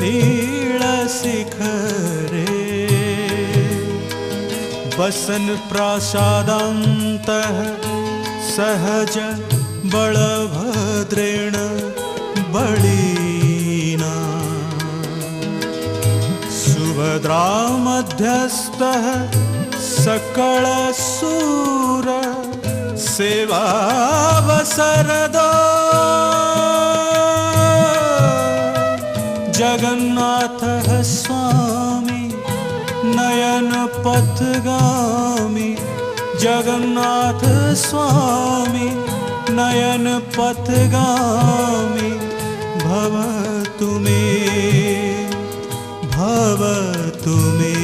तीळ शिखरे वसन प्रासादान्तः सहज बलभद्रेण बलीना सुभद्रा मध्यस्थः सकलसूर सेवावसरदो जगन्नाथः स्वामी नयन पथगामी जगन्नाथ स्वामी नयन पथगामी भवतु मे भवतु मे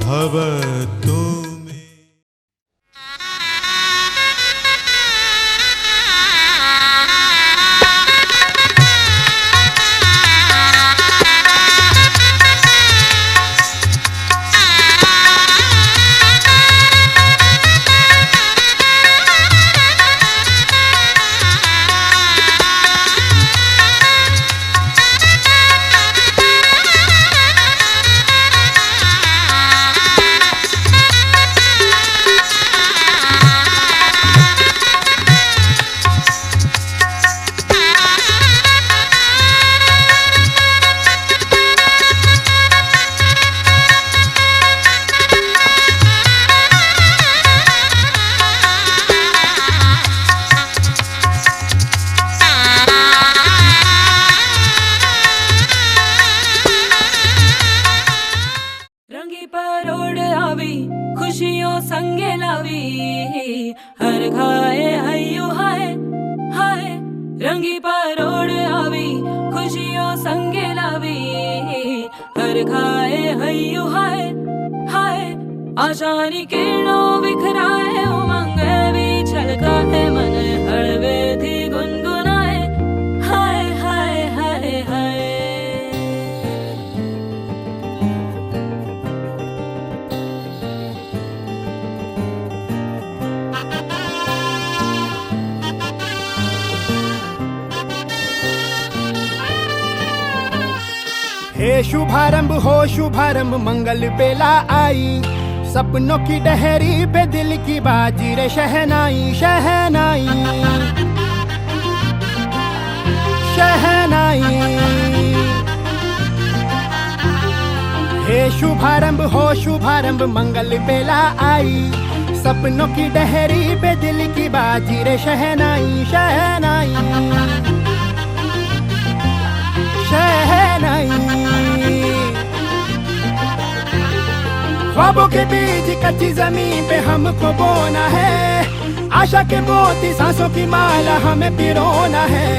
भवतु मे। खुशियों संगे लावी हर खाए हयू हाय हाय रंगी परोड़ आवी खुशियों संगे लावी हर खाए हयू हाय हाय आशानी किरणों बिखराए उमंग भी छलकाए मन हड़वे थी गुनगुनाए हाय हाय हाय हाय। हे शुभारंभ हो शुभारंभ मंगल बेला आई सपनों की डहरी पे दिल की बाजी रे शहनाई शहनाई शहनाई। हे शुभारंभ हो शुभारंभ मंगल बेला आई सपनों की डहरी पे दिल की बाजी रे शहनाई शहनाई शहनाई। ख्वाबों के बीज कच्ची जमीन पे हमको बोना है आशा के मोती सांसों की माला हमें पिरोना है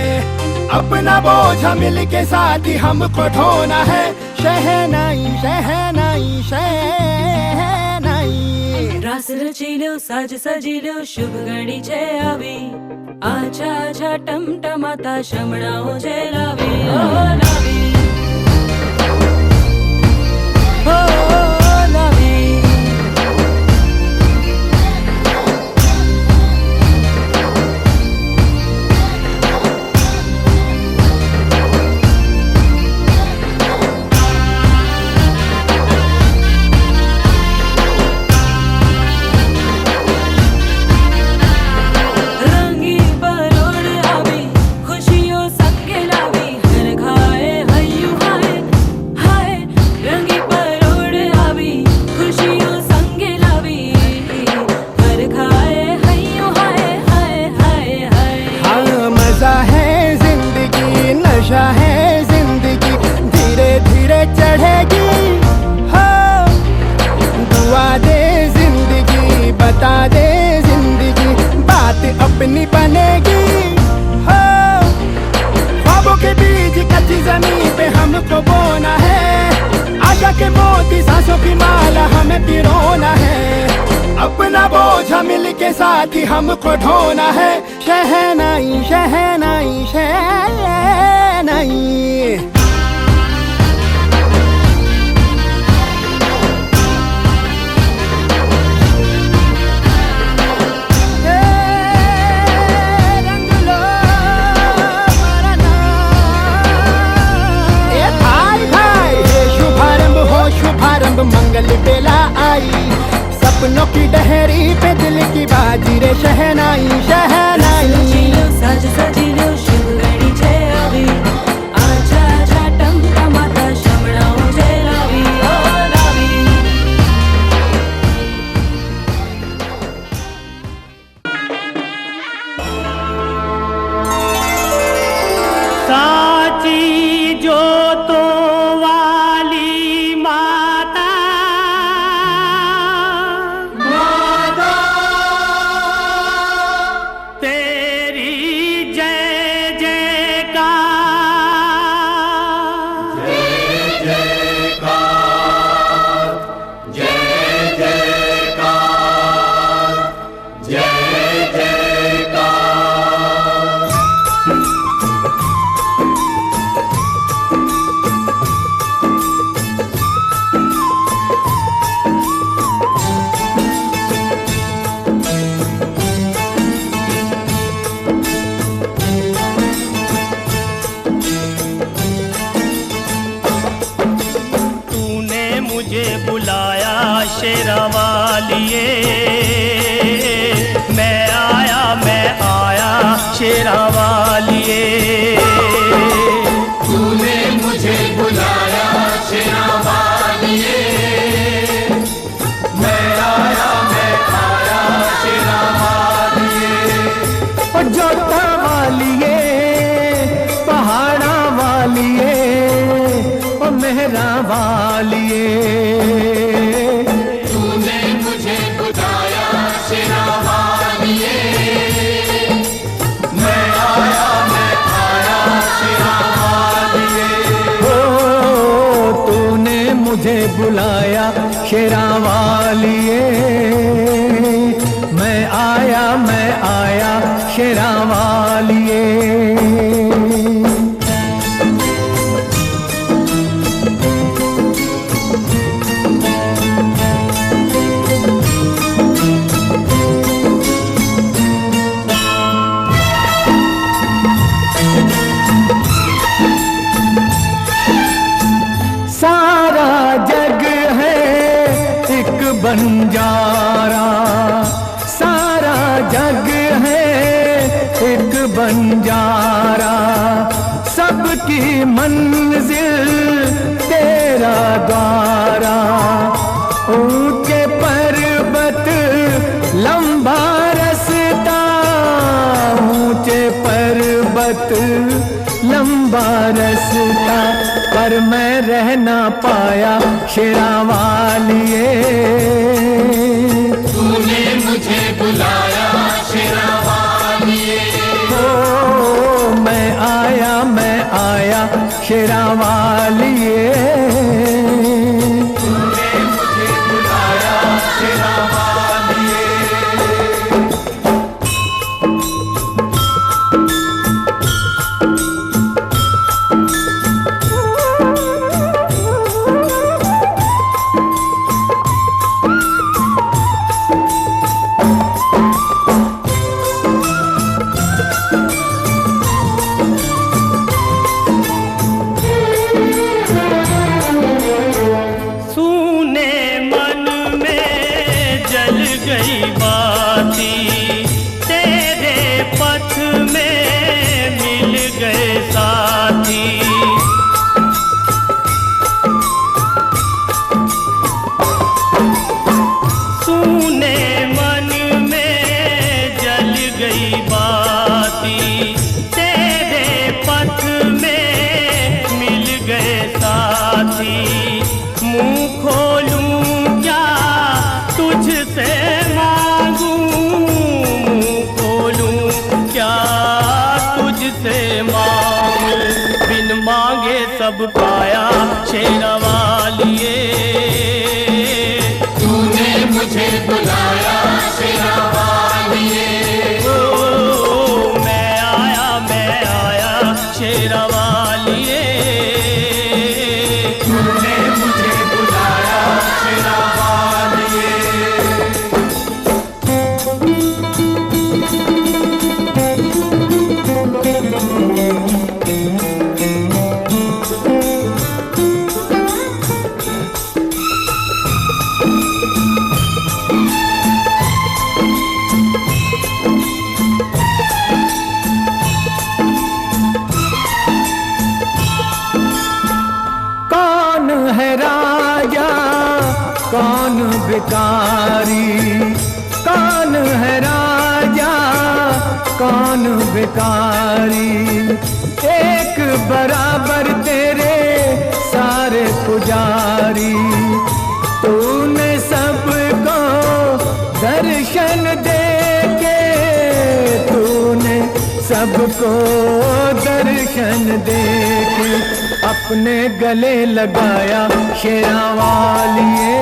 अपना बोझ मिल के साथ ही हमको ढोना है शहनाई शहनाई शहनाई। रास रचिलो साज सजिलो शुभ घड़ी छे आवी आछा आछा टमटमाता शमणाओ जे लावी ओ लावी ओ लावी। है जिंदगी धीरे धीरे चढ़ेगी हो दुआ दे जिंदगी बता दे जिंदगी बात अपनी बनेगी हो। ख्वाबों के बीज कच्ची जमीन पे हमको बोना है आशा के मोती सांसों की माला हमें पिरोना है अपना बोझ मिल के साथ ही हमको ढोना है शहनाई शहनाई शहनाई। दोनों की डहरी पे दिल की बाजी रे शहनाई शहनाई। सजिलो साज सजिलो शुभ घड़ी छे આવી आजा आजा टमटमाता શમણાઓ જે લાવી ઓ લાવી। साची जोतो वाली माता तेरी जय जयकार। तूने मुझे बुलाया शेरा वालिए, मैं आया शेरा वालिए। तूने मुझे बुलाया शेरा वालिए, मैं आया शेरा वालिए। और जोता वालिए पहाड़ा वालिए और मेहरा वालिए। तूने मुझे बुलाया शेरा वालिए, मैं आया शेरा वालिए। ओ तूने मुझे बुलाया शेरा वालिए, मैं आया शेरा वालिए। सारा जग है एक बंजारा, सारा जग है एक बंजारा। सबकी मंजिल तेरा द्वारा, ऊंचे पर्वत लंबा रास्ता, ऊंचे पर्वत लंबा रास्ता। पर मैं रह ना पाया शेरा वालिए। तूने मुझे बुलाया शेरा वालिए, ओ मैं आया शेरा वालिए। तूने मुझे बुलाया शेरा वालिए। सूने मन में जल गई बाती, तेरे पथ में मिल गए साथी। सूने मन में जल गई बाती, तेरे पथ में मिल गए साथी। मुँह खोलूं क्या तुझसे मांगूं, मुँह खोलूं क्या तुझसे मांगूं। बिन मांगे सब पाया शेरा वालिए। तूने मुझे बुलाया शेरा वालिए, ओ मैं आया शेरा वालिए। तूने मुझे बुलाया शेरा वालिए। भिखारी, कौन है राजा कौन भिखारी, एक बराबर तेरे सारे पुजारी। तूने सबको दर्शन दे के, तूने सबको दर्शन दे के अपने गले लगाया शेरा वालिए।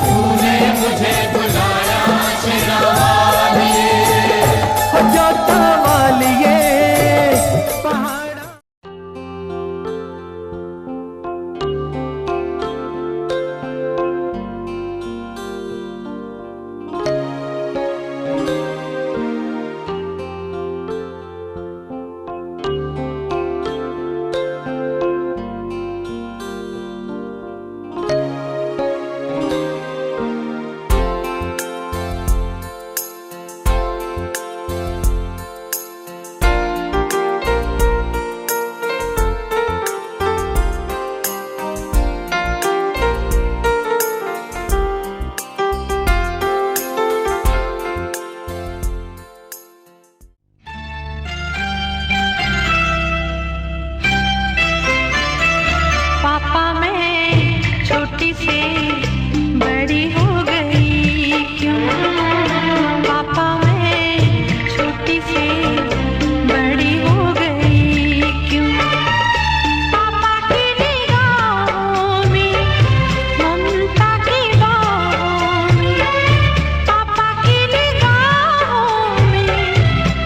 तूने मुझे बुलाया शेरा वालिए, जोता वालिए पहाड़ा। पापा मैं छोटी से बड़ी हो गई क्यों, पापा मैं छोटी से बड़ी हो गई क्यों, पापा की निगाहों में ममता की बाहों में, पापा की निगाहों में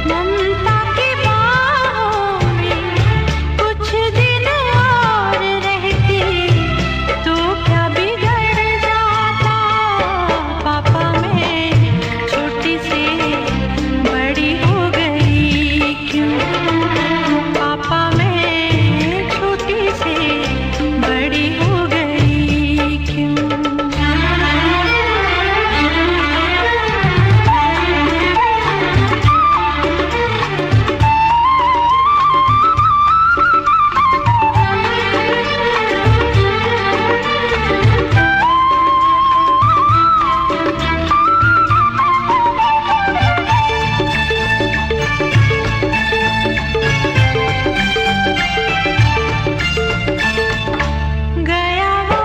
ममता की बाहों में, कुछ दिन और रहती तो क्या बिगड़ जाता, पापा मैं छोटी से बड़ी हो गई क्यों, पापा मैं छोटी से बड़ी हो गई क्यों। गया वो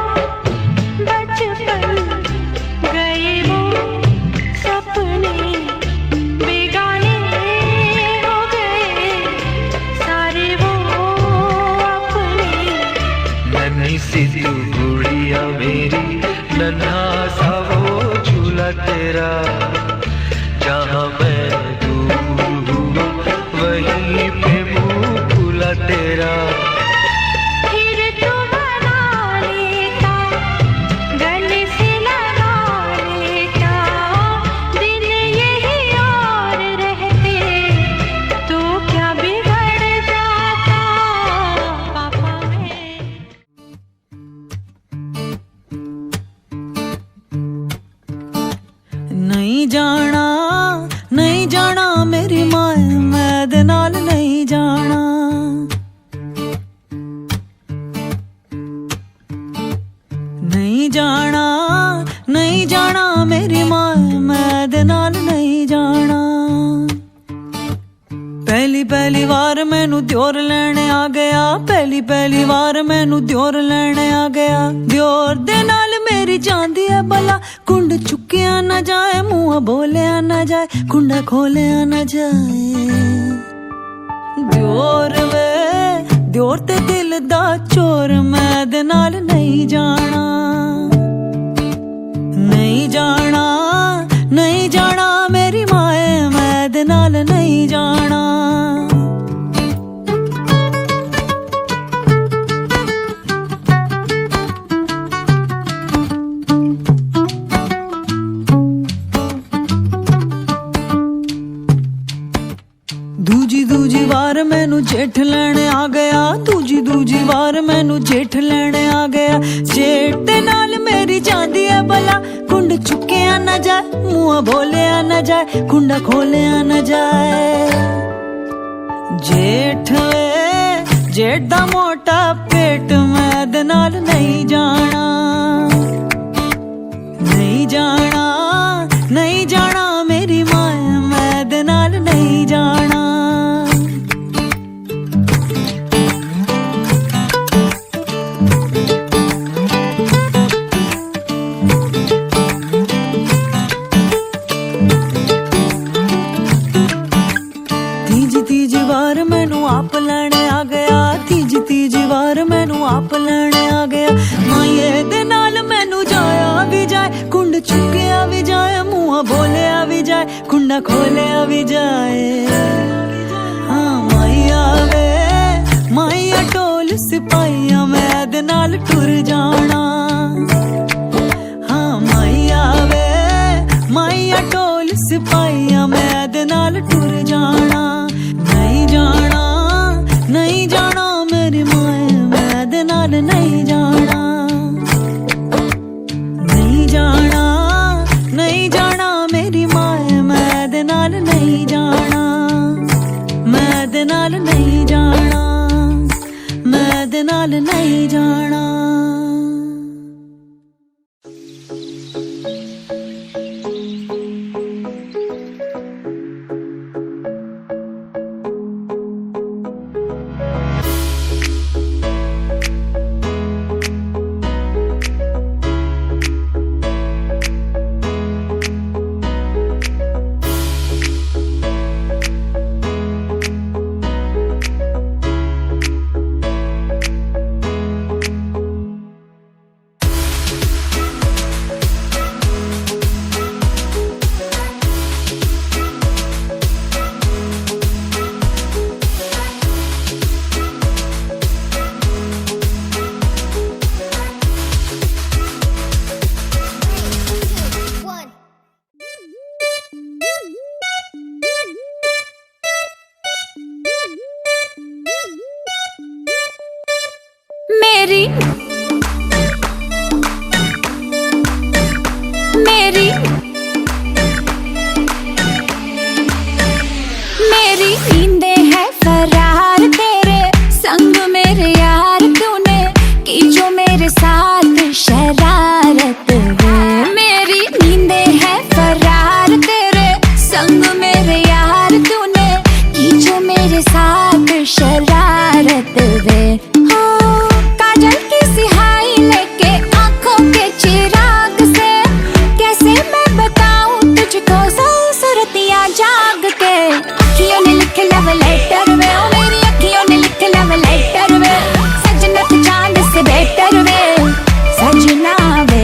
बचपन, गए वो सपने, बेगाने हो गए सारे वो अपने। नन्ही सी तू गुड़िया मेरी, नन्हा सा वो झूला तेरा, जहाँ मैं दूर हुआ वहीं पे मुँह खुला तेरा। फिर तू मना लेता, गले से लगा लेता, दिन यही और रहते तो क्या बिगड़ जाता, पापा मैं। नहीं जाना नहीं जाना मेरी माए, मैं दे नाल नहीं जाना, नहीं जाना नहीं जाना मेरी माए, मैं दे नाल नहीं जाना। पहली वार मैनू दियोर लेने आ गया, पहली वार मैनू दियोर लेने आ गया, दियोर दे नाल मेरी जांदी है भला, कुंड चुकिया ना जाए मुँह बोलिया ना जाए, कुंडा खोलिया ना जाए। दियोर वे दियोर ते दिल दा चोर, मैं दे नाल नहीं जाना, नहीं जाना नहीं जाना मेरी माए, मैं दे नाल नहीं जाना। दूजी वार मैनू जेठ लेने आ गया, दूजी वार मैनू जेठ लेने आ गया, जेठ नाल मेरी जांदी है भला, कुंड चुकिया ना जाए मुँह बोलिया ना जाए, कुंडा खोलिया ना जाए। जेठ वे जेठ दा मोटा पेट, मैं दे नाल नहीं जाना, नाप लेने आ गया। माये दे नाल मैनू जाया भी जाए, कुंड चुकिया भी जाए, मुँह बोलिया भी जाए, कुंडा खोलिया भी जाए। हाँ माइया वे माइया टोल सिपाहिया मैं दे नाल टुर जाना। हाँ माइया वे माइया टोल सिपाहिया मैं दे नाल टुर जाना। नहीं जाना नहीं जाना मेरी माए मैं दे नाल नहीं जाना। नहीं जाना नहीं जाना मेरी माए मैं दे नाल नहीं जाना। मैं दे नाल नहीं जाना, मैं दे नाल नहीं जाना। मेरी मेरी मेरी नींदें है फरार तेरे संग मेरे यार, तूने की जो मेरे साथ शरारत है। मेरी नींदें है फरार तेरे संग मेरे यार, तूने की जो मेरे साथ शरारत है। काजल की सिहाई लेके आंखों के चिराग से कैसे मैं बताऊं तुझको सूरतियां जाग के। अखियों ने लिखे लव लेटर वे, ओ मेरी अखियों ने लिखे लव लेटर वे, सजना तू चांद से बेटर वे, सजना वे।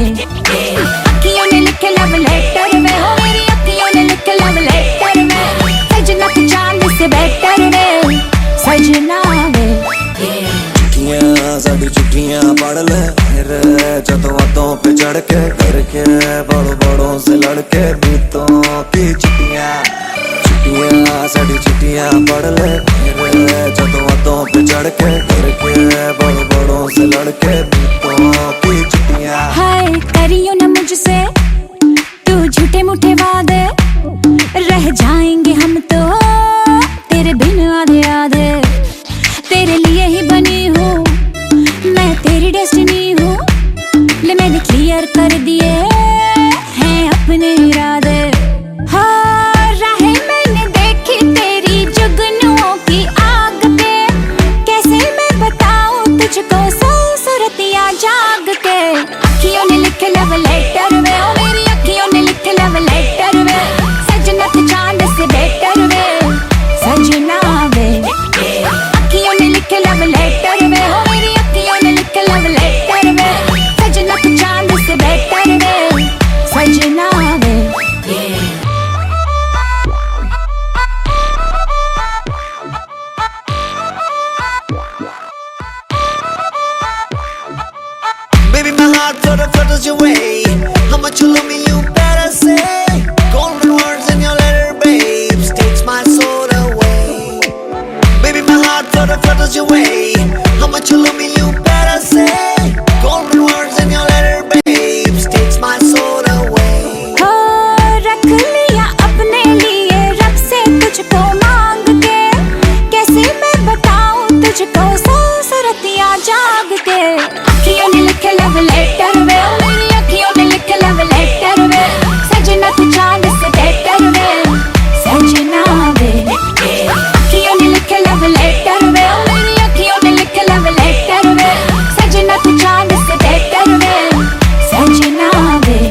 अखियों ने लिखे लव लेटर वे, ओ मेरी अखियों ने लिखे लव लेटर वे, सजना तू चांद से बेटर वे, सजना वे। साड़ी चिट्ठियां पढ़ ले मेरे जतों पे चढ़ के, करके बड़ों बड़ों से लड़के बीतों की चिट्ठियां। चिट्ठियां साड़ी चिट्ठियां पढ़ ले मेरे जतों पे चढ़ के, करके बड़ों बड़ों से लड़के बीतों की चिट्ठियां। हाय करियो ना मुझसे तू झूठे मूठे वादे, रह जाएंगे हम तो तेरे बिन आधे आधे। तेरे लिए ही बनी हूँ मैं, तेरी डेस्टिनी हूँ, ले मैंने क्लियर कर दिए हैं अपने इरादे। हाँ राहें मैंने देखी तेरी जुगनुओं की आग पे, कैसे मैं बताऊँ तुझको सूरतियां जाग के। अखियों ने लिखे लव लेटर वे, ओ मेरी अखियों ने लिखे लव लेटर वे, सजना तू चांद से बेटर वे, सजना वे। अखियों ने लिखे लव लेटर वे, ओ मेरी अखियों ने लिखे लव लेटर वे, सजना तू चांद से बेटर वे, सजना वे। Baby, my heart flutters your way. How much you love me, you better say. Golden words in your letter, babes, takes my soul away. Baby, my heart flutters your way. How much you love me, you better say. Golden words in your letter, babes, takes my soul away. हो रख लिया अपने लिए रब से तुझको मांग के, कैसे मैं बताऊं तुझको सूरतियां जाग के। अखियों ने लिखे लव लेटर वे, ओ मेरी अखियों ने लिखे लव लेटर वे, सजना तू चांद से बेटर वे, सजना वे। अखियों ने लिखे लव लेटर वे, ओ मेरी अखियों ने लिखे लव लेटर वे, सजना तू चांद से बेटर वे, सजना वे।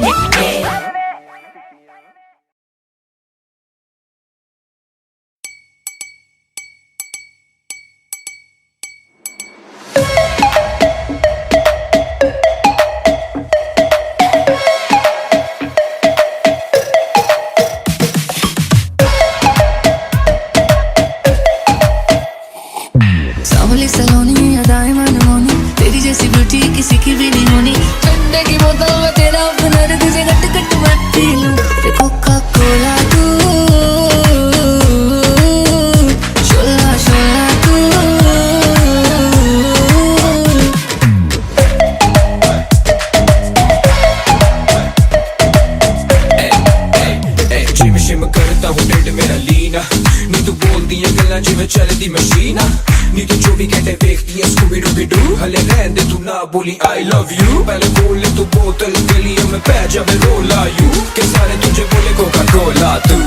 भोली सलोनी अदाएं मनमोनी, तेरी जैसी ब्यूटी किसी की भी नहीं होनी। ठंडे की बोतल में तेरा अपना तुझे गट गट मैं पी लूं। कोका कोला तू, शोला शोला तू। जिम शिम करता हूँ ढिड मेरा लीना, नी तू बोलदी है गल्लां जिवें चलदी मशीन। नी तू 24 घंटे देखती है स्कूबी डूबी डू। हले रहन दे तू ना बोली आई लव यू, पहले बोले तू बोतल गलियों में पै जावे रोला यू, के सारे तुझे बोले कोका कोला तू।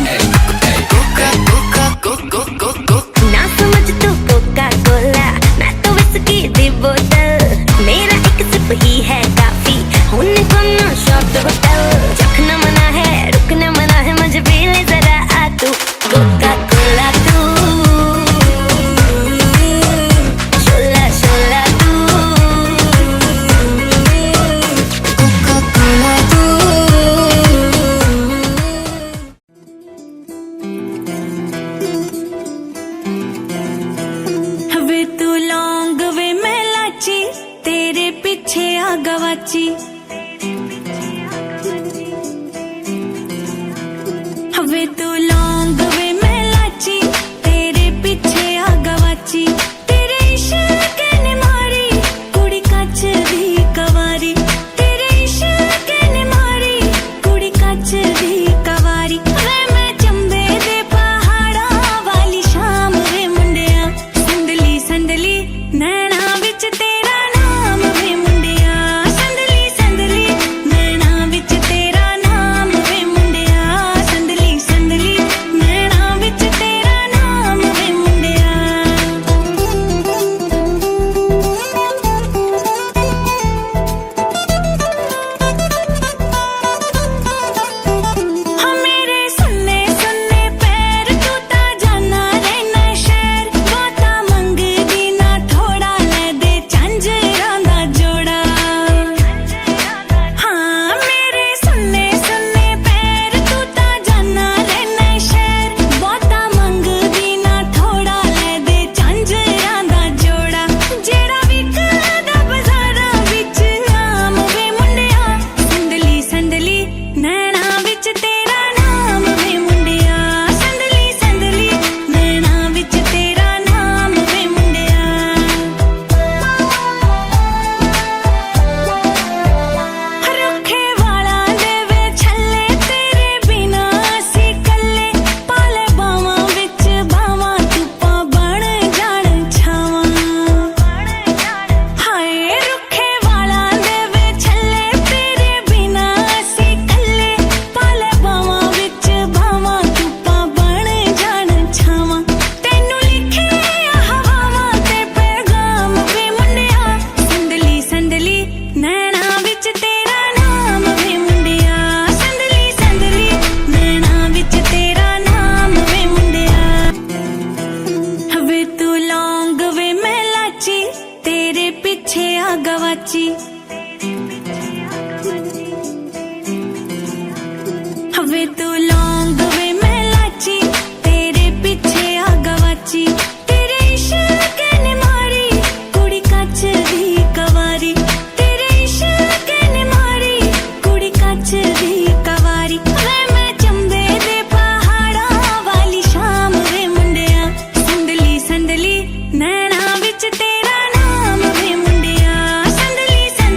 कोका कोका कोको कोको ना समझ तू कोका कोला, मैं तो विस्की दी बोतल। मेरा एक सिप ही है काफी, होने को ना शॉट होटल। चखना मना है रुकना मना है, मुझे पी ले जरा आ तू। कोका कोला तू, शोला शोला तू। कोका कोला तू। वे तू लौंग वे मैं लाची, तेरे पीछे आ गवाची। वे तू लौंग वे मैं लाची, तेरे पीछे आ गवाची। तेरे इश्क ने मारी कुड़ी कच दी कवारी, तेरे इश्क ने मारी कुड़ी कच दी कवारी। वे मैं चंबे दे पहाड़ा वाली शाम वे मुंडिया, संदली संदली नैना विच तेरा नाम वे मुंडिया। संदली संदली नैना विच तेरा नाम वे मुंडिया। संदली संदली नैना विच तेरा नाम वे मुंडिया। हाँ मेरे सुन्ने सुन्ने पैर तू ता जाना रहना शहर। बाता मंगदी ना थोड़ा ले दे झांजरां दा जोड़ा। हाँ मेरे सुन्ने सुन्ने पैर तू ता जाना रहना शहर। बाता मंगदी ना थोड़ा ले दे झांजरां दा जोड़ा। जेड़ा विकदा बाजारां विच आम वे मुंडिया। संदली संदली नैना विच तेरा नाम वे मुंडिया। संदली संदली नैना विच तेरा नाम वे मुंडिया। रुखे वाला दे वे छल्ले, तेरे बिना असी कल्ले। पाले बावां विच बावां धुप्पां बण जाण छावां। हाय रुखे वाला दे वे छल्ले, तेरे बिना असी कल्ले। पाले बावां विच बावां धुप्पां बण जाण छावां। तैनू लिखे हवावां ते पैगाम वे मुंडिया। संदली संदली नैना विच तेरा नाम वे मुंडिया। संदली संदली नैना विच तेरा नाम वे मुंडिया। वे तू लौंग वे मैं लाची, तेरे पीछे आ गवाची। वे तू लौंग वे मैं लाची, तेरे पीछे आ गवाची। तेरे इश्क ने मारी कुड़ी कच दी कवारी, तेरे इश्क ने मारी कुड़ी कच दी कवारी। वे मैं चंबे दे पहाड़ा वाली शाम वे मुंडिया। संदली संदली नैना विच तेरा नाम वे मुंडिया। संदली संदली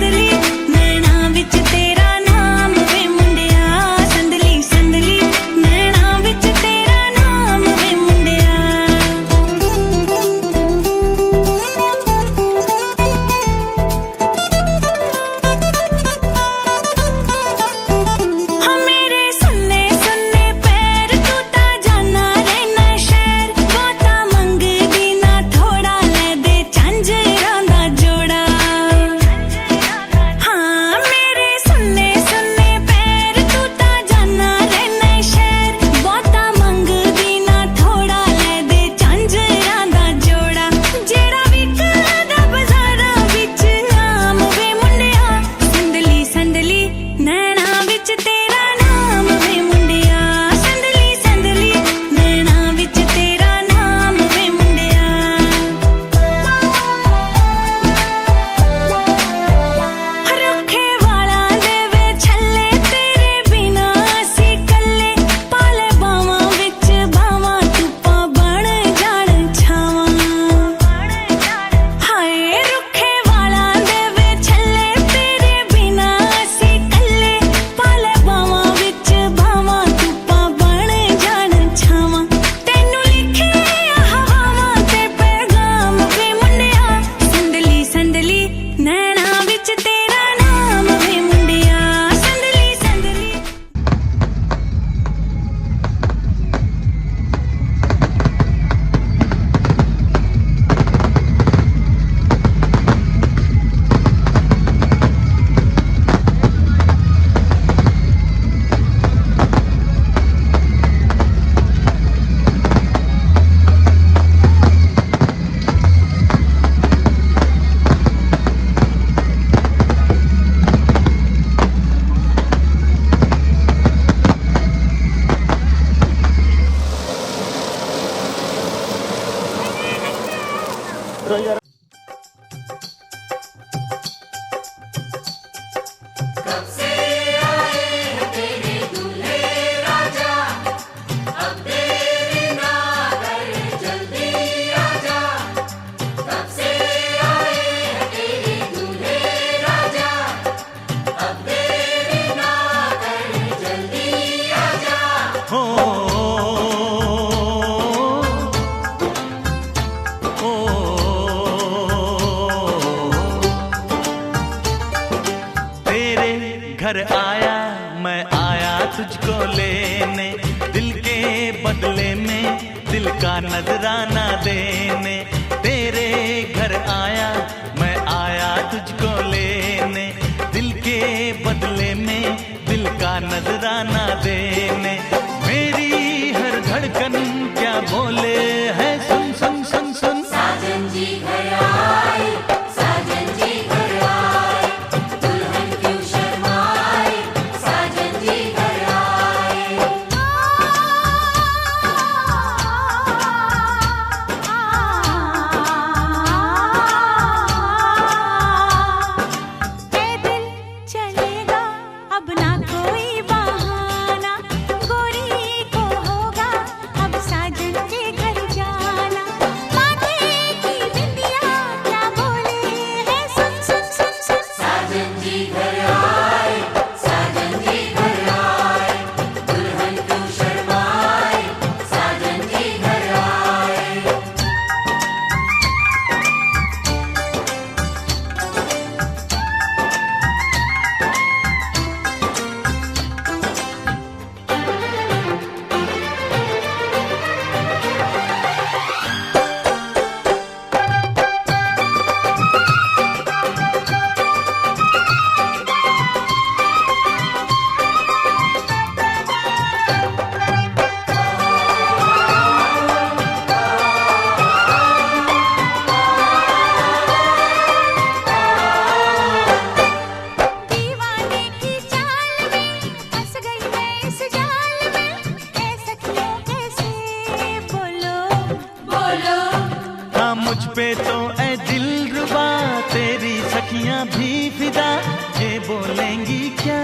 घर आया, मैं आया तुझको लेने, दिल के बदले में दिल का नजराना देने। तेरे घर आया, मैं आया तुझको लेने, दिल के बदले में दिल का नजराना देने। मेरी हर धड़कन क्या बोले है, सुन सुन सुन सुन। साजन जी घर आए, साजन जी घर आए, दुल्हन क्यों शर्माए, साजन जी घर आए। ए दिल चलेगा अब ना कोई बहाना, गोरी को होगा अब साजन के घर जाना। माथे की बिंदिया क्या बोले है, सुन सुन सुन सुन। साजन जी घर आए, साजन जी घर आए, दुल्हन क्यों शर्माए, साजन जी घर आए। दीवाने की चाल में फंस गई मैं इस जाल में, ए सखियों कैसे बोलो बोलो। हाँ मुझ पे तो ऐ दिलरुबा तेरी सखियां भी फिदा, ये बोलेंगी क्या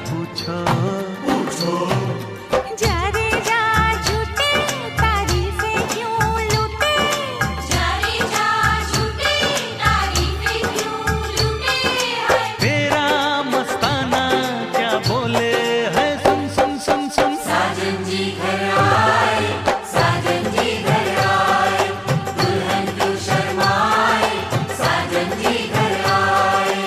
पूछो पूछो। जा रे जा झूठे तारीफें क्यों लूटे, जा रे जा झूठे तारीफें क्यों लूटे है। तेरा मस्ताना क्या बोले है, सुन सुन सुन सुन। साजन जी घर आए, साजन जी घर आए, दुल्हन क्यों शर्माए, साजन जी घर आए।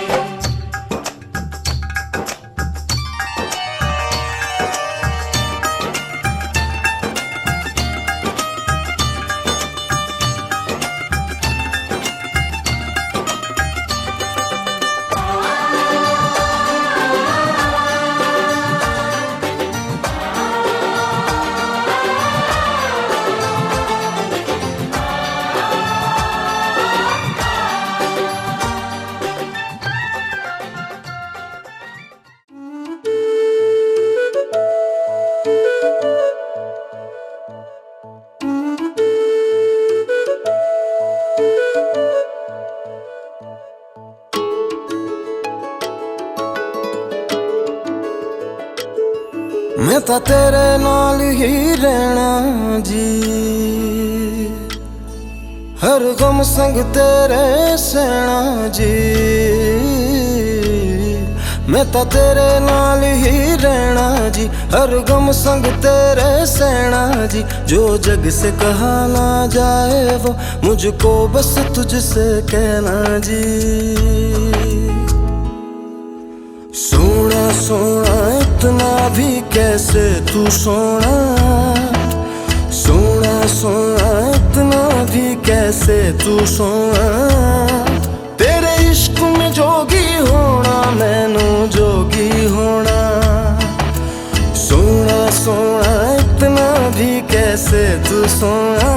मैं ਤਾਂ ਤੇਰੇ ਨਾਲ ਹੀ ਰਹਿਣਾ ਜੀ, ਹਰ ਗਮ ਸੰਗ ਤੇਰੇ ਸਹਿਣਾ ਜੀ। मैं ਤਾਂ ਤੇਰੇ ਨਾਲ ਹੀ ਰਹਿਣਾ जी, हर गम संग तेरे सहना जी। जो जग से कहा ना जाए वो मुझको बस तुझसे कहना जी। सोना सोना इतना भी कैसे तू सोना, सोना सोना इतना भी कैसे तू सोना। तेरे इश्क में जोगी होना, मैनू जोगी होना। सोना सोना इतना भी कैसे तू सोना।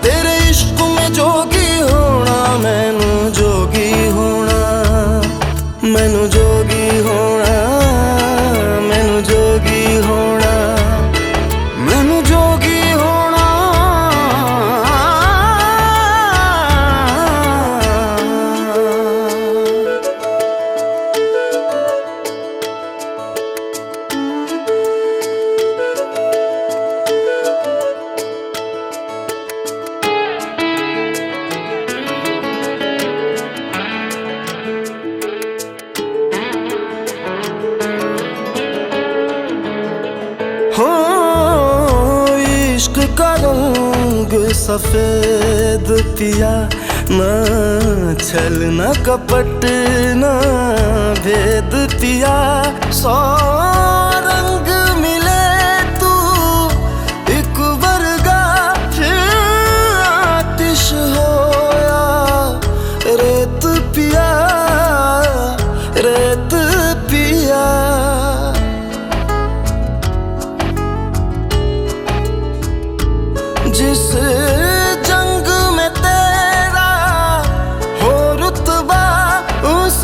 तेरे इश्क में जोगी होना, मैनू जोगी होना। मैनू जोगी होना, मैनू जोगी होना, मैनू जोगी होना। हो इश्क का रंग सफेद पिया, ना छल ना कपट ना भेद पिया सौ रंग मिले तू एक वर्गा फिर आतिश होया रेत पिया रेत पिया जिस जंग में तेरा हो रुतबा उस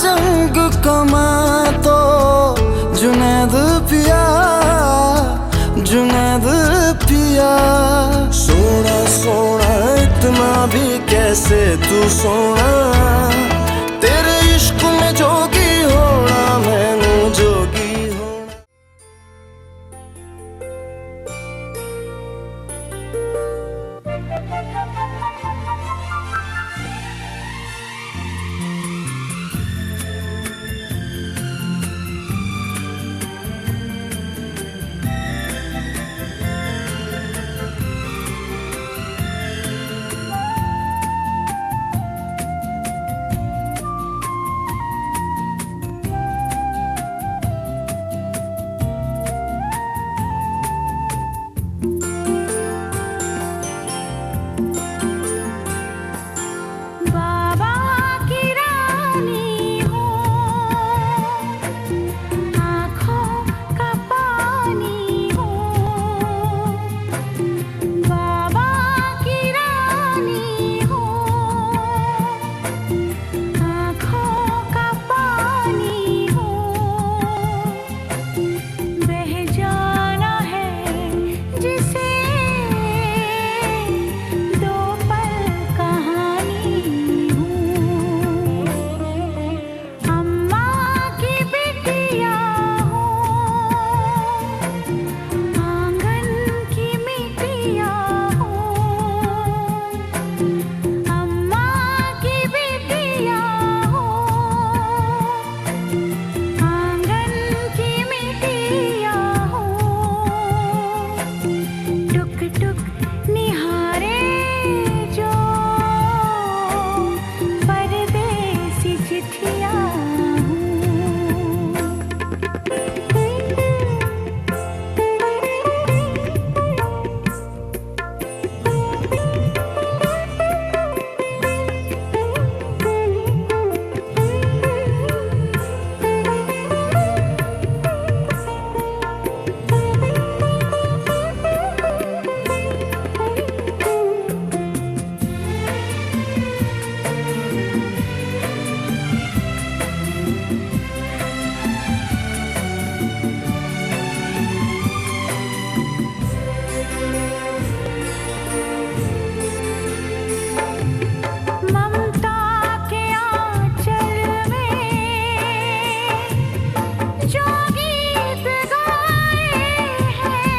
जंग कमा तो जुनैद पिया जुनैद पिया सोना सोना इतना भी कैसे तू सोना तेरे इश्क में जोगी होना मैनू जोगी होना बाबा की रानी हो आँखों का पानी हो बाबा की रानी हो आँखों का पानी हो बह जाना है जिसे दो पल कहानी हूँ अम्मा की बिटिया हूँ आंगन की मिट्टिया हूँ अम्मा की बिटिया हूँ आंगन की मिट्टिया हूँ टुक टुक निहारे जो परदेसी चिट्ठिया ममता के आंचल में जो गीत गाए हैं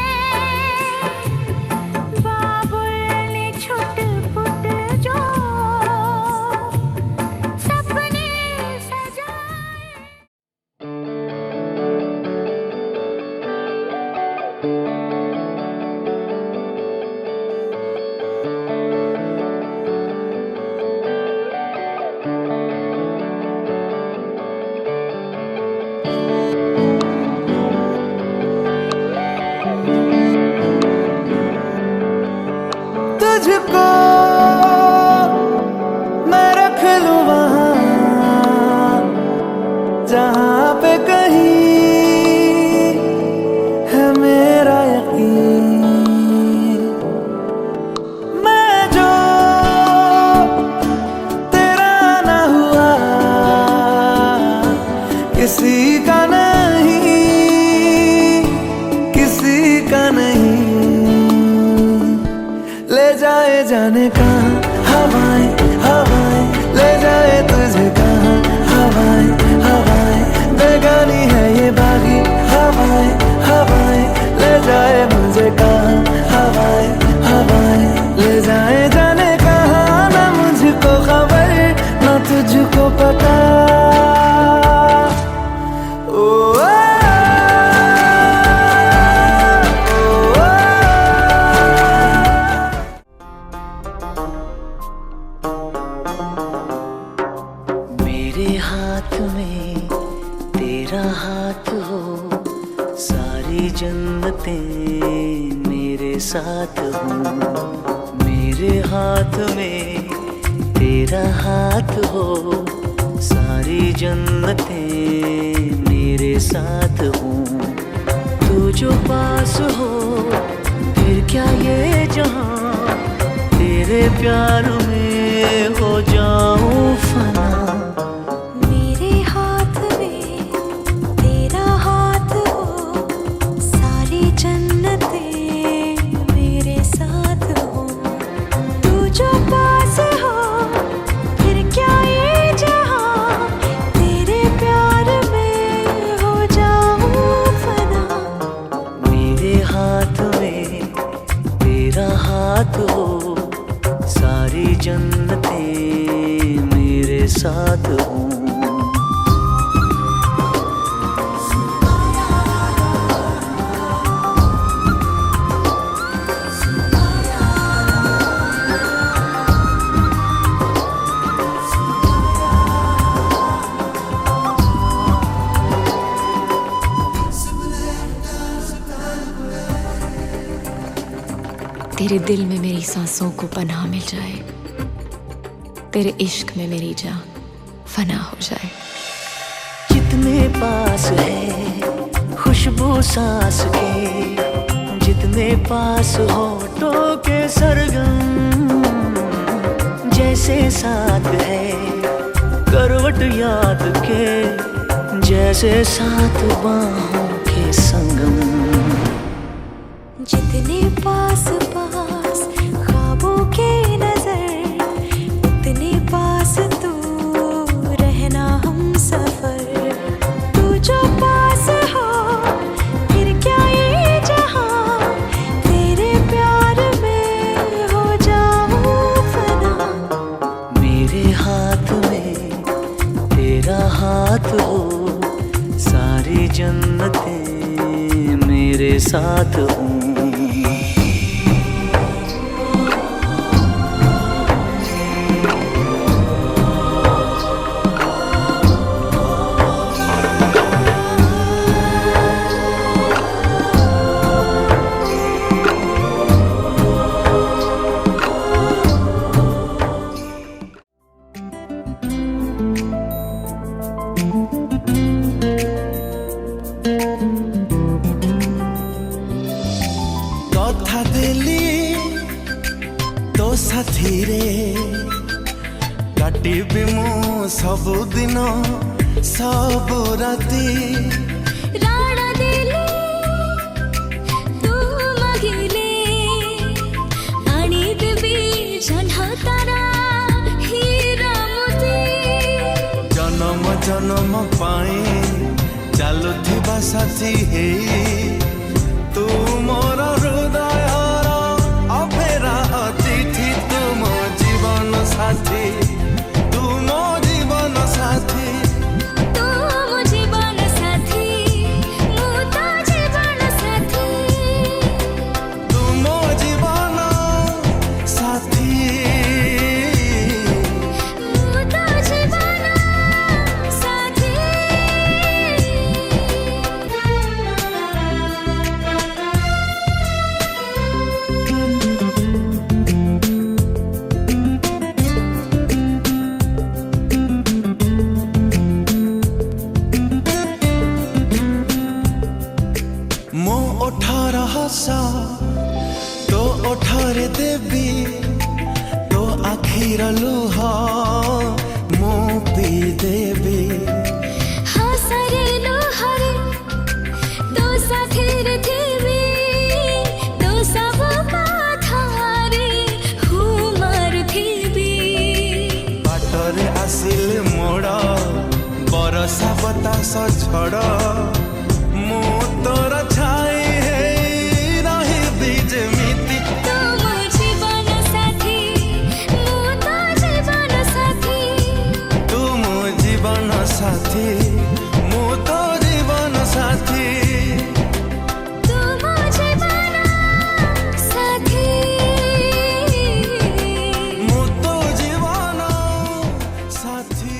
बाबुल ने छुट-पुट जो सपने सजाए तुझको मैं रख लूं वहाँ जहाँ पे कहीं है मेरा यकीन मैं जो तेरा ना हुआ किसी का नहीं किसी का नहीं ले जाए जाने कहाँ हवाएं हवाएं ले जाए तुझे कहाँ हवाएं हवाएं बेगानी है ये बागी हवाएं हवाएं ले जाए मुझे कहाँ हवाएं हवाएं ले जाए जाने कहाँ ना मुझको खबर ना तुझको पता तेरा हाथ हो सारी जन्नतें मेरे साथ हो, मेरे हाथ में तेरा हाथ हो सारी जन्नतें मेरे साथ हो। तू जो पास हो फिर क्या ये जहां, तेरे प्यार में हो जाऊं फना। मेरे हाथ में तेरा हाथ हो सारी जन्नतें मेरे साथ हो। तू जो पास हो फिर क्या ये जहां, तेरे प्यार में हो जाऊं फना। मेरे हाथ में तेरा हाथ हो सारी जन्नतें मेरे साथ हो। तेरे दिल में मेरी सांसों को पनाह मिल जाए, तेरे इश्क में मेरी जान फना हो जाए। जितने पास है खुशबू सांस के, जितने पास होठों के सरगम, जैसे साथ है करवट याद के, जैसे साथ बाहों के संगम। जितने पास पास ख्वाबों के नजर, उतने पास तू रहना हम सफर। तू जो पास हो फिर क्या ये जहां, तेरे प्यार में हो जाऊं फना। मेरे हाथ में तेरा हाथ हो सारी जन्नतें मेरे साथ हो। কথা দেলি তো সাথীরে কাটিবি মু ସବୁଦିନ ସବୁ ରାତି। ରାଣ ଦେଲେ ତୁ ମାଗିଲେ ଆଣିଦେବି ଜହ୍ନ ତାରା ହୀରା ମୋତି। ଜନମ ଜନମ ପାଇଁ ଚାଲୁଥିବା ସାଥୀ ହେଇ, ତୁ ମୋର ହୃଦୟର ଅଫେରା ଅତିଥି। ତୁ ମୋ ଜୀବନ ସାଥୀ, ତୁ ମୋ ଜୀବନ ସାଥୀ। ତୁ ମୋ ଜୀବନ ସାଥୀ, ମୁଁ ତ ଜୀବନ ସାଥୀ। ତୁ ମୋ ଜୀବନ ସାଥୀ, ମୁଁ ତ ଜୀବନ ସାଥୀ। ମୋ ଓଠର ହସ ତୋ ଓଠରେ ଦେବି, ତୋ ଆଖିର ଲୁହ ମୁଁ ପିଇଦେବି। ହସରେ ଲୁହରେ ତୋ ସାଥିରେ ଥିବି, ତୋ ସବୁ କଥାରେ ହୁମାରୁଥିବି। ବାଟରେ ଆସିଲେ ମୋଡ଼ ବରଷା ବତାସ ଝଡ଼, ମୁଁ ତୋର ଛାଇ ହେଇ ରହିବି ଯେମିତି। ତୁ ମୋ ଜୀବନ ସାଥୀ, ମୁଁ ତ ଜୀବନ ସାଥୀ। ତୁ ମୋ ଜୀବନ ସାଥୀ, ମୁଁ ତୋ ଜୀବନ ସାଥୀ। ତୁ ମୋ ଜୀବନ ସାଥୀ, ମୁଁ ତୋ ଜୀବନ ସାଥୀ।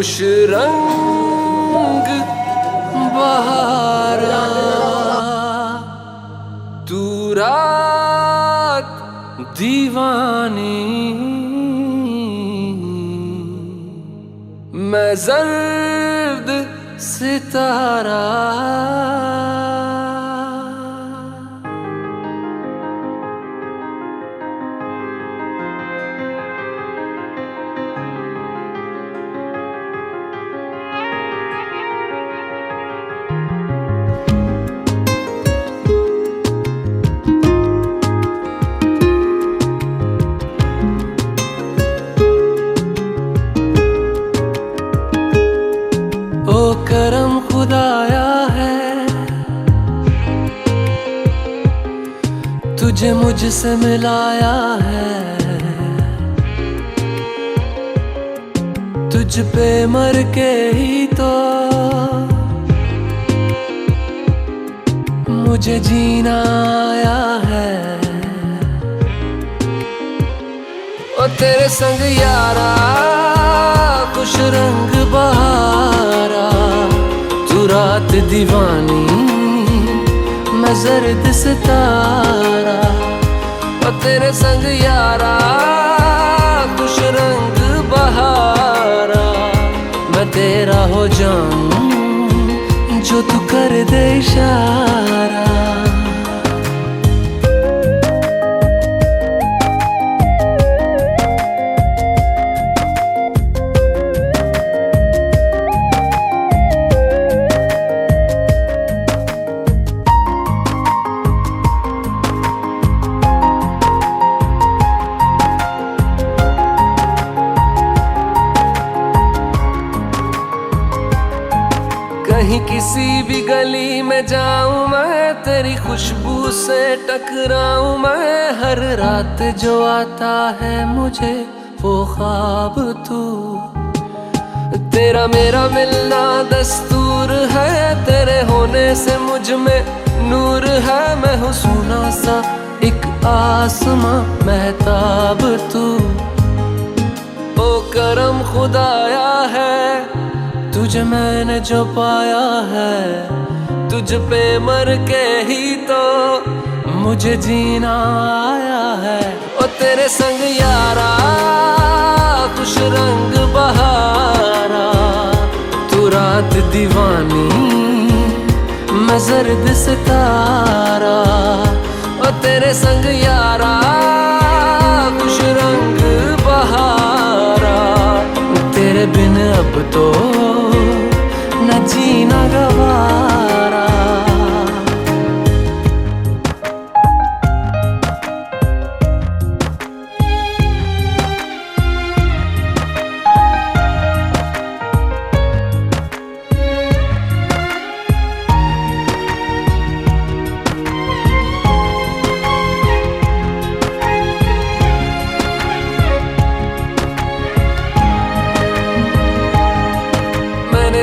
खुश रंग बहारा तू रात दीवानी मैं जर्द सितारा करम खुदाया है तुझे मुझसे मिलाया है तुझ पे मर के ही तो मुझे जीना आया है ओ तेरे संग यारा खुश रंग बहारा तू रात दीवानी मैं जर्द सितारा और तेरे संग यारा खुश रंग बहारा मैं तेरा हो जाऊं जो तू कर दे इशारा कहीं किसी भी गली में जाऊं मैं तेरी खुशबू से टकराऊं मैं हर रात जो आता है मुझे वो ख्वाब तू तेरा मेरा मिलना दस्तूर है तेरे होने से मुझ में नूर है मैं हूँ सोना सा एक आसमां महताब तू ओ करम खुदाया है तुझे मैंने जो पाया है तुझ पे मर के ही तो मुझे जीना आया है ओ तेरे संग यारा खुश रंग बहारा तू रात दीवानी मैं जर्द सितारा ओ तेरे संग यारा खुश रंग बहारा तेरे बिन अब तो न जीना गवारा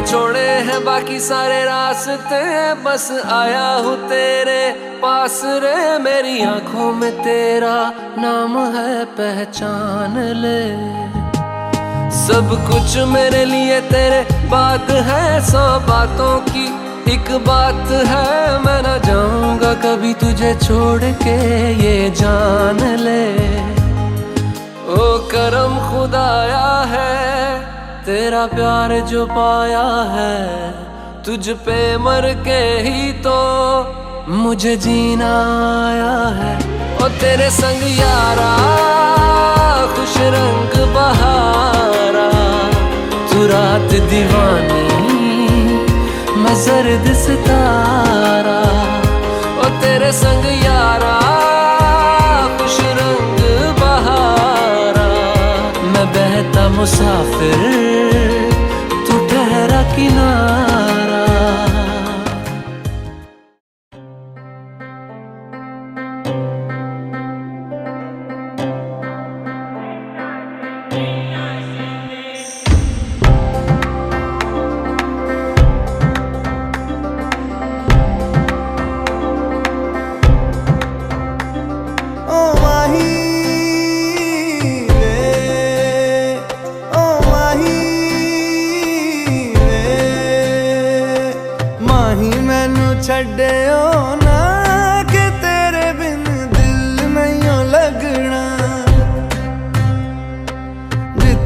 छोड़े हैं बाकी सारे रास्ते बस आया हूँ तेरे पास रे मेरी आंखों में तेरा नाम है पहचान ले सब कुछ मेरे लिए तेरे बात है 100 बातों की एक बात है मैं ना जाऊंगा कभी तुझे छोड़ के ये जान ले ओ करम खुदाया है तेरा प्यार जो पाया है तुझ पे मर के ही तो मुझे जीना आया है ओ तेरे संग यारा खुश रंग बहारा तू रात दीवानी मैं जर्द सितारा ओ तेरे संग यारा खुश रंग बहारा मैं बहता मुसाफिर तू ठहरा किनारा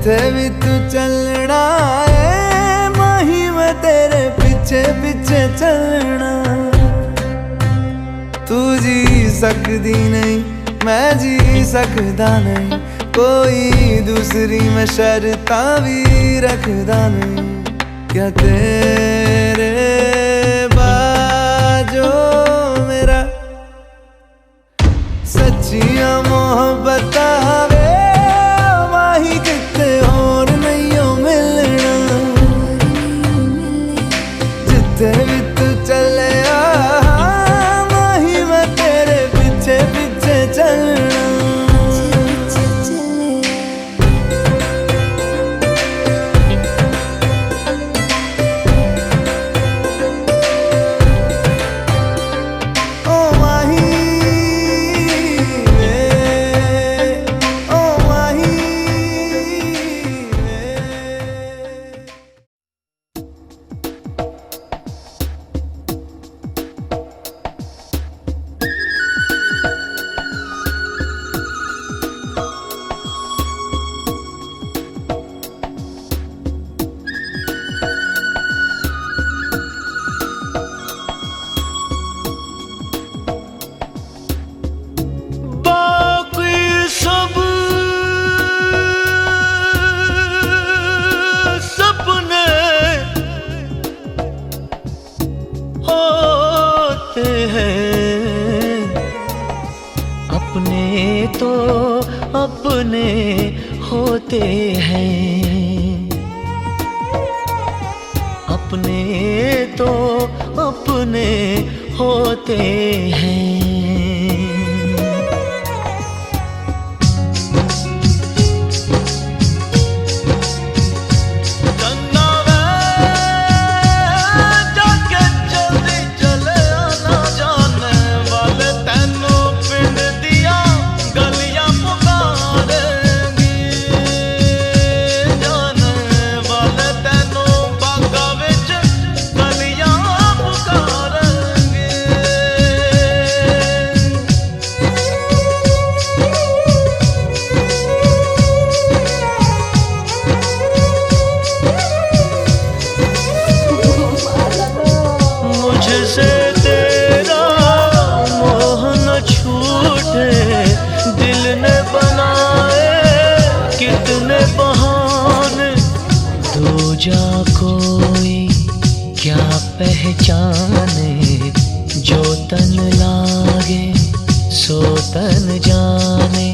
जिथे भी तू चलना है माही मैं तेरे पीछे पीछे चलना। तू जी सकदी नहीं मैं जी सकदा नहीं, कोई दूसरी मैं शर्तां भी रखदा नहीं। क्या तेरे बाजो मेरा सच्चियां मोहब्बत वे माही किते और नहीं हो मिलना। जिथे भी तू चले माही मैं तेरे पीछे पीछे चलना। अपने तो अपने होते हैं, अपने तो अपने होते हैं। जा कोई क्या पहचाने, जो तन लागे सो तन जाने।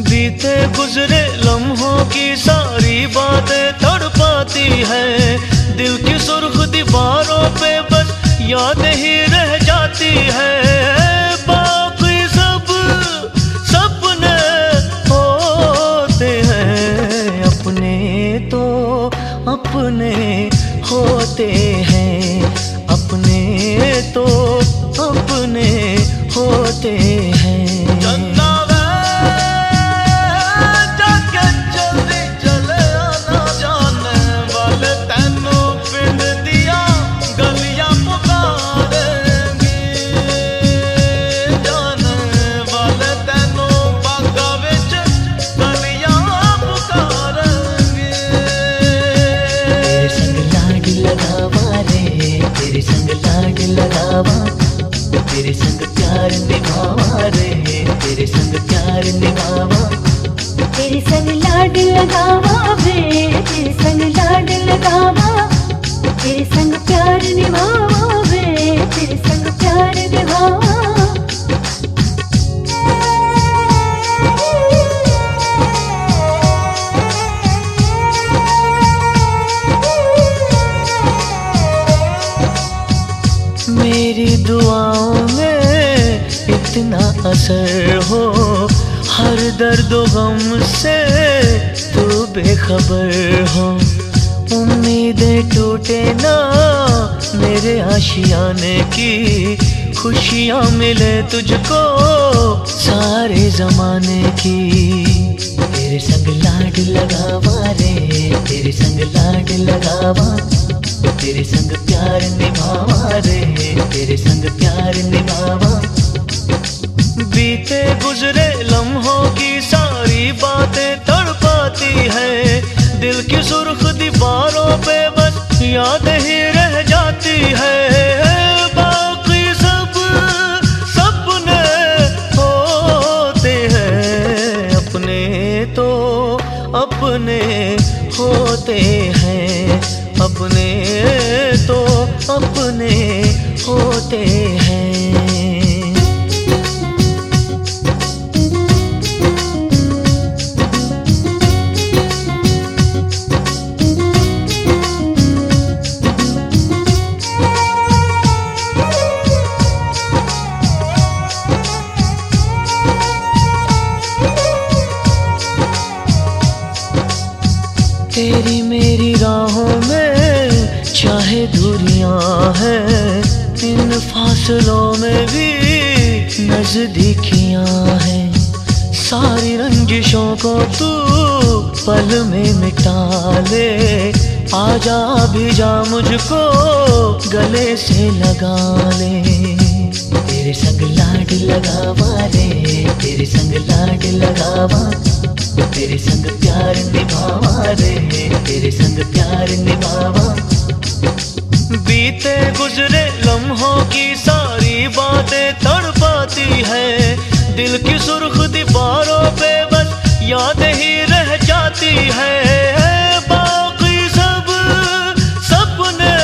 बीते गुजरे लम्हों की सारी बातें तड़पाती है, दिल की सुर्ख दीवारों पे बस याद ही रह जाती है। बाकी सब सपने होते हैं, अपने तो अपने होते हैं, अपने तो अपने होते हैं। तेरे संग प्यार निभावा रे, तेरे संग प्यार निभावा। तेरे संग लाड लगावा वे, तेरे संग लाड लगावा। तेरे संग प्यार निभावा वे, तेरे संग प्यार निभावा। मेरी दुआओं में इतना असर हो, हर दर्द गम से तू बेखबर हो। उम्मीदें टूटे ना मेरे आशियाने की, खुशियाँ मिले तुझको सारे जमाने की। तेरे संग लाड लगावा रे, तेरे संग लाड लगावा। तेरे संग प्यार निभावा रे, तेरे संग प्यार निभावा। बीते गुजरे लम्हों की सारी बातें तड़पाती है, याद ही रह जाती है। बाकी सब सपने होते हैं, अपने तो अपने होते हैं, अपने तो अपने होते हैं। तेरी मेरी राहों में चाहे दूरियां हैं, इन फासलों में भी नजदीकियां हैं। सारी रंजिशों को तू पल में मिटा ले, आजा भी जा मुझको गले से लगा ले। तेरे संग लाड लगावा रे, तेरे संग लाड लगावा, तेरे संग प्यार निभावा रे, तेरे संग प्यार निभावा। बीते गुजरे लम्हों की सारी बातें तड़पाती है, दिल की सुर्ख दीवारों पे बस याद ही रह जाती है। बाकी सब सपने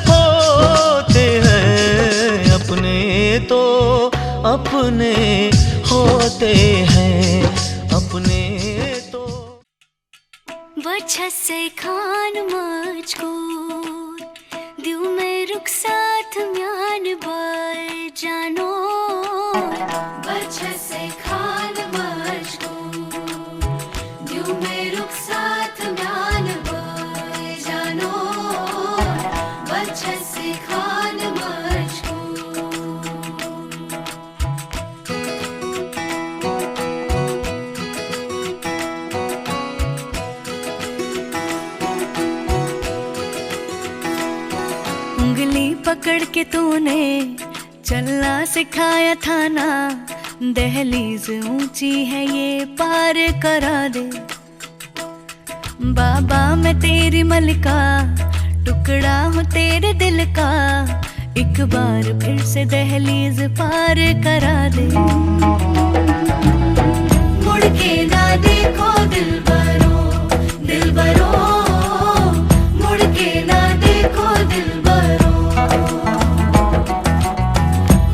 होते हैं, अपने तो अपने होते हैं, अपने तो। वजह से खान मुझको दिल में रुखसात म्यान बार जानो। वजह से खान मुझको दिल में रुखसात म्यान बार जानो। वजह से खान मुझको उंगली पकड़ के तूने चलना सिखाया था ना, दहलीज ऊंची है ये पार करा दे। बाबा मैं तेरी मलिका, टुकड़ा हूँ तेरे दिल का, एक बार फिर से दहलीज पार करा दे। मुड़ के ना देखो दिलबरो, दिलबरो, मुड़ के ना देखो दिलबरो,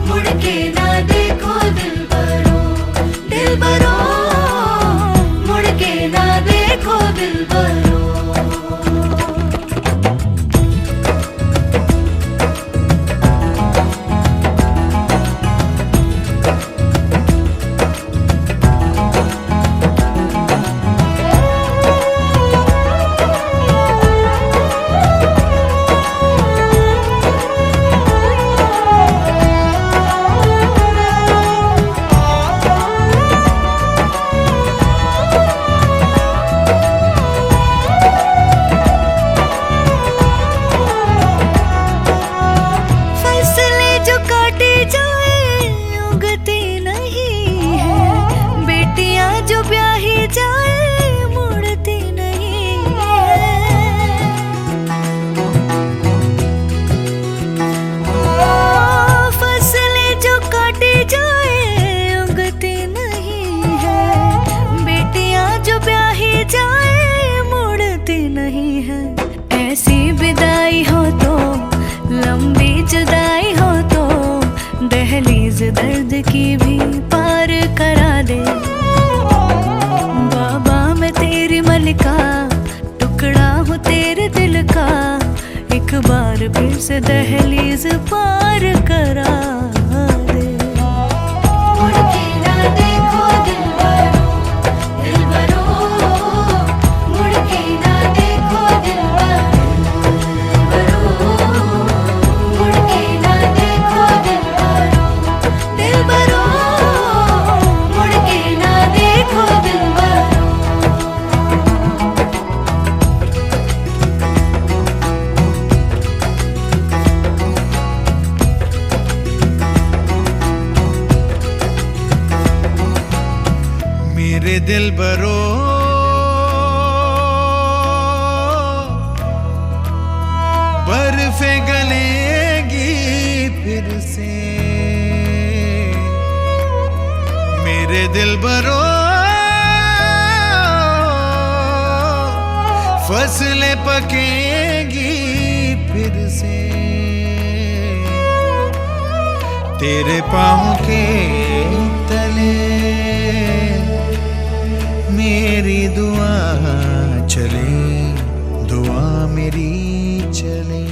मुड़ के ना देखो दिलबरो, दिलबरो, मुड़ के ना देखो दिलबरो। दर्द की भी पार करा दे। बाबा मैं तेरी मलिका, टुकड़ा हूँ तेरे दिल का, एक बार फिर से दहलीज पार करा दे। मुड़ के ना देखो दिलबरो, दिलबरो, मुड़ के ना देखो दिलबरो, मुड़ के ना देखो दिलबरो, दिलबरो, मुड़ के ना देखो दिलबरो। मेरे दिलबरो बर्फे गलेगी फिर से मेरे दिल बरो फसलें पकेगी फिर से तेरे पाँव के तले मेरी दुआ चले दुआ मेरी चले